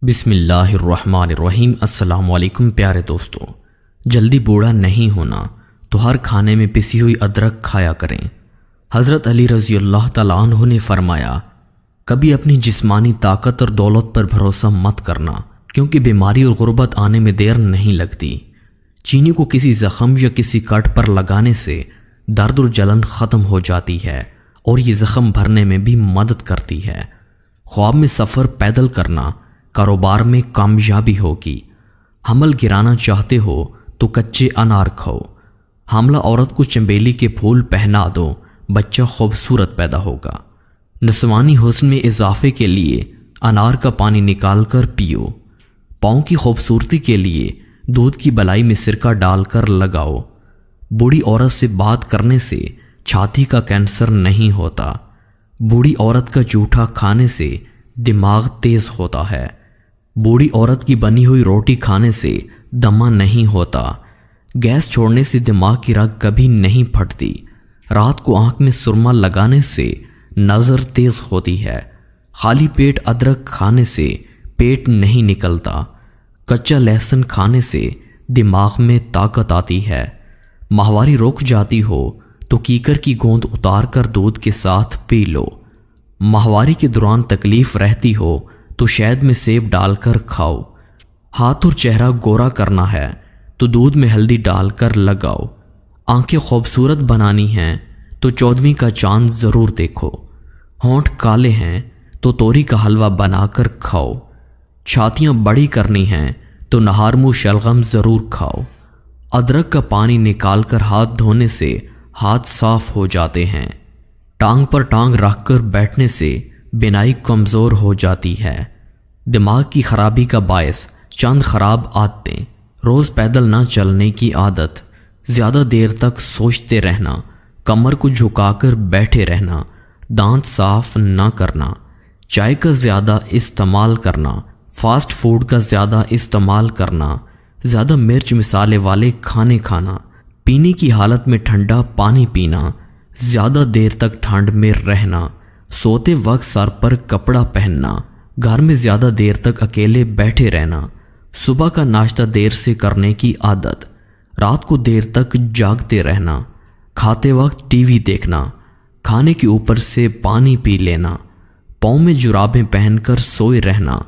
بسم اللہ الرحمن الرحیم۔ السلام علیکم پیارے دوستوں، جلدی بوڑھا نہیں ہونا تو ہر کھانے میں پسی ہوئی ادرک کھایا کریں۔ حضرت علی رضی اللہ تعالیٰ عنہ نے فرمایا، کبھی اپنی جسمانی طاقت اور دولت پر بھروسہ مت کرنا، کیونکہ بیماری اور غربت آنے میں دیر نہیں لگتی۔ چینی کو کسی زخم یا کسی کٹ پر لگانے سے درد اور جلن ختم ہو جاتی ہے اور یہ زخم بھرنے میں بھی مدد کرتی ہے۔ خواب میں سفر پیدل کرنا کاروبار میں کامیابی ہوگی۔ حمل گرانا چاہتے ہو تو کچے انار کھاؤ۔ حاملہ عورت کو چنبیلی کے پھول پہنا دو، بچہ خوبصورت پیدا ہوگا۔ نسوانی حسن میں اضافے کے لیے انار کا پانی نکال کر پیو۔ پاؤں کی خوبصورتی کے لیے دودھ کی بلائی میں سرکہ ڈال کر لگاؤ۔ بوڑھی عورت سے بات کرنے سے چھاتی کا کینسر نہیں ہوتا۔ بوڑھی عورت کا جوٹھا کھانے سے دماغ تیز ہوتا ہے۔ بوڑھی عورت کی بنی ہوئی روٹی کھانے سے دمہ نہیں ہوتا۔ گیس چھوڑنے سے دماغ کی رگ کبھی نہیں پھٹتی۔ رات کو آنکھ میں سرما لگانے سے نظر تیز ہوتی ہے۔ خالی پیٹ ادرک کھانے سے پیٹ نہیں نکلتا۔ کچا لہسن کھانے سے دماغ میں طاقت آتی ہے۔ ماہواری رک جاتی ہو تو کیکر کی گوند اتار کر دودھ کے ساتھ پی لو۔ ماہواری کے دوران تکلیف رہتی ہو تو شہد میں سیب ڈال کر کھاؤ۔ ہاتھ اور چہرہ گورا کرنا ہے تو دودھ میں ہلدی ڈال کر لگاؤ۔ آنکھیں خوبصورت بنانی ہیں تو 14ویں کا چاند ضرور دیکھو۔ ہونٹ کالے ہیں تو توری کا حلوہ بنا کر کھاؤ۔ چھاتیاں بڑی کرنی ہیں تو نہار منہ شلغم ضرور کھاؤ۔ ادرک کا پانی نکال کر ہاتھ دھونے سے ہاتھ صاف ہو جاتے ہیں۔ ٹانگ پر ٹانگ رکھ کر بیٹھنے سے بینائی کمزور ہو جاتی ہے۔ دماغ کی خرابی کا باعث چند خراب عادتیں: روز پیدل نہ چلنے کی عادت، زیادہ دیر تک سوچتے رہنا، کمر کو جھکا کر بیٹھے رہنا، دانت صاف نہ کرنا، چائے کا زیادہ استعمال کرنا، فاسٹ فوڈ کا زیادہ استعمال کرنا، زیادہ مرچ مسالے والے کھانے کھانا، پینے کی حالت میں ٹھنڈا پانی پینا، زیادہ دیر تک ٹھنڈ میں رہنا، سوتے وقت سر پر کپڑا پہننا، گھر میں زیادہ دیر تک اکیلے بیٹھے رہنا، صبح کا ناشتہ دیر سے کرنے کی عادت، رات کو دیر تک جاگتے رہنا، کھاتے وقت ٹی وی دیکھنا، کھانے کے اوپر سے پانی پی لینا، پاؤں میں جرابیں پہن کر سوئے رہنا،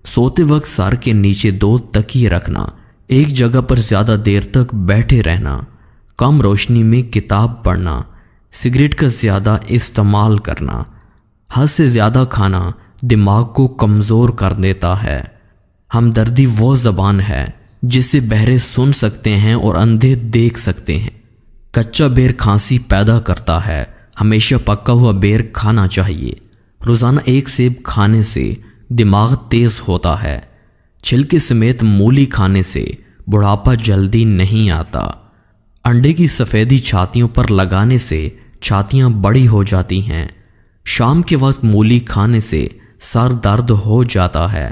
سوتے وقت سر کے نیچے 2 تکیے رکھنا، ایک جگہ پر زیادہ دیر تک بیٹھے رہنا، کم روشنی میں کتاب پڑھنا، سگریٹ کا زیادہ استعمال کرنا۔ حد سے زیادہ کھانا دماغ کو کمزور کر دیتا ہے۔ ہمدردی وہ زبان ہے جس سے بہرے سن سکتے ہیں اور اندھے دیکھ سکتے ہیں۔ کچا بیر کھانسی پیدا کرتا ہے، ہمیشہ پکا ہوا بیر کھانا چاہیے۔ روزانہ 1 سیب کھانے سے دماغ تیز ہوتا ہے۔ چھلکے سمیت مولی کھانے سے بڑھاپا جلدی نہیں آتا۔ انڈے کی سفیدی چھاتیوں پر لگانے سے چھاتیاں بڑی ہو جاتی ہیں۔ شام کے وقت مولی کھانے سے سر درد ہو جاتا ہے۔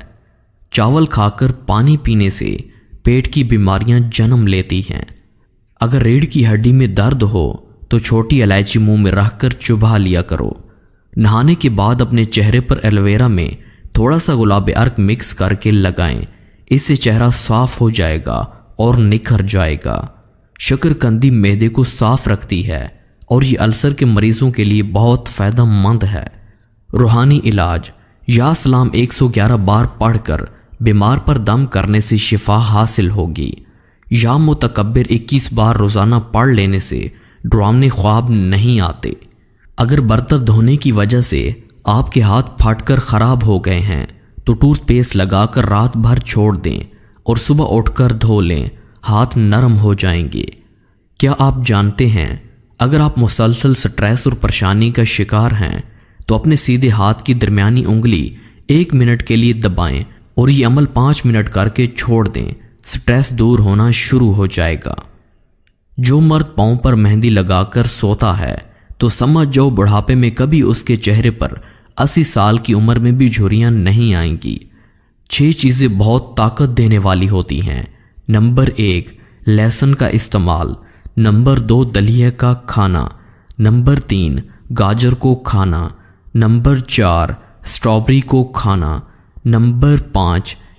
چاول کھا کر پانی پینے سے پیٹ کی بیماریاں جنم لیتی ہیں۔ اگر ریڑھ کی ہڈی میں درد ہو تو چھوٹی الائچی منہ میں رکھ کر چبھا لیا کرو۔ نہانے کے بعد اپنے چہرے پر ایلوویرا میں تھوڑا سا گلاب ارک مکس کر کے لگائیں، اس سے چہرہ صاف ہو جائے گا اور نکھر جائے گا۔ شکرکندی معدے کو صاف رکھتی ہے اور یہ السر کے مریضوں کے لیے بہت فائدہ مند ہے۔ روحانی علاج: یا سلام 111 بار پڑھ کر بیمار پر دم کرنے سے شفا حاصل ہوگی۔ یا متکبر 21 بار روزانہ پڑھ لینے سے ڈراؤنے خواب نہیں آتے۔ اگر برتن دھونے کی وجہ سے آپ کے ہاتھ پھٹ کر خراب ہو گئے ہیں تو ٹوتھ پیسٹ لگا کر رات بھر چھوڑ دیں اور صبح اٹھ کر دھو لیں، ہاتھ نرم ہو جائیں گے۔ کیا آپ جانتے ہیں اگر آپ مسلسل سٹریس اور پریشانی کا شکار ہیں تو اپنے سیدھے ہاتھ کی درمیانی انگلی 1 منٹ کے لیے دبائیں اور یہ عمل 5 منٹ کر کے چھوڑ دیں، سٹریس دور ہونا شروع ہو جائے گا۔ جو مرد پاؤں پر مہندی لگا کر سوتا ہے تو سمجھ جاؤ بڑھاپے میں کبھی اس کے چہرے پر 80 سال کی عمر میں بھی جھریاں نہیں آئیں گی۔ 6 چیزیں بہت طاقت دینے والی ہوتی ہیں۔ نمبر 1، لہسن کا استعمال۔ نمبر 2، دلیہ کا کھانا۔ نمبر 3، گاجر کو کھانا۔ نمبر 4، اسٹرابری کو کھانا۔ نمبر 5،